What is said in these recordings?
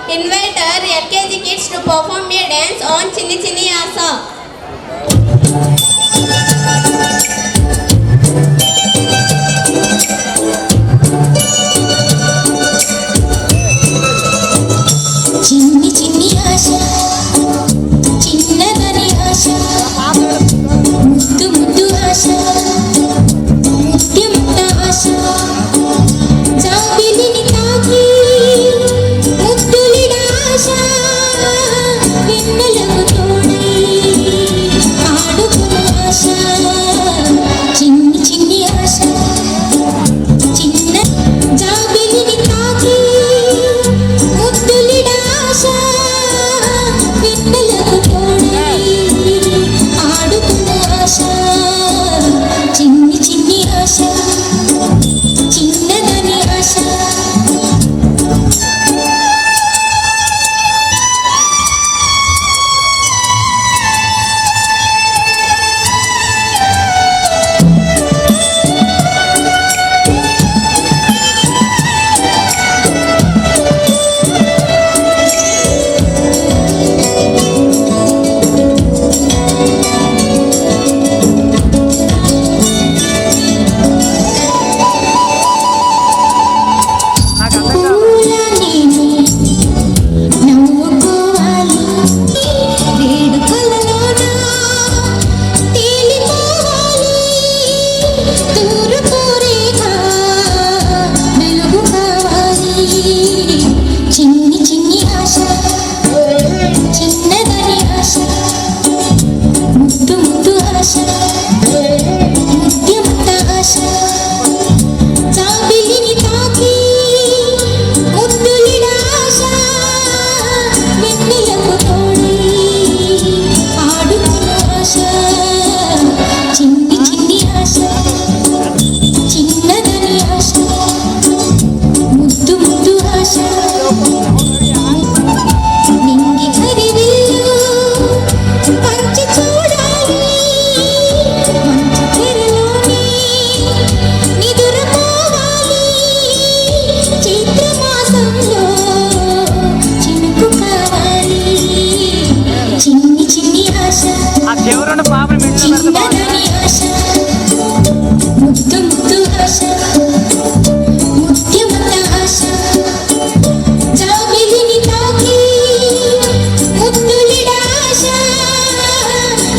invite our LKG kids to perform a dance on Chinni Chinni Asa. చిన్ని చిన్ని ఆశ చిన్నదని ఆశ ముద్దు ముద్దు ఆశ ముత్యమంత ఆశ జాబిలిని తాకి ముద్దులిడ ఆశ వెన్నెలకు తోడై ఆడుకున్న ఆశ చిన్ని చిన్ని ఆశ చిన్న జాబిలిని తాకి ముద్దులిడ ఆశ వెన్నెలకు తోడై ఆడుకున్న ఆశ చిన్ని చిన్ని ఆశ చిన్నదని ఆశ చిన్ని చిన్ని ఆశ చిన్నదని ఆశ ముద్దు ముద్దు ఆశ ముత్యమంత ఆశ జాబిలిని తాకి ముద్దులిడ ఆశ వెన్నెలకు తోడై ఆడుకున్న ఆశ చిన్ని చిన్ని ఆశ చిన్నదని ఆశ ముద్దు ముద్దు ఆశ నింగి హరివిల్లు పంచి చూడాలి మంచు తెరలోని నిదురపోవాలి చైత్రమాసంలో చినుకు కావాలి చిన్ని చిన్ని ఆశ చిన్నదని ఆశ ముద్దు ముద్దు ఆశ ముత్యమంత ఆశ జాబిలిని తాకి ముద్దులిడ ఆశ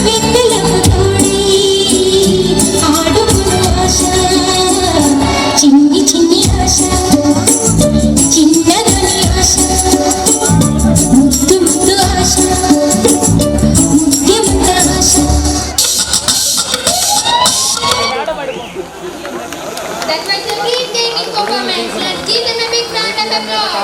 వెన్నెలకు తోడై ఆడుకున్న ఆశ చిన్ని చిన్ని ఆశ చిన్నదని ఆశ ముద్దు ముద్దు ఆశ ముత్యమంత ఆశ. That was a breathtaking performance. Let's give them a big round of applause.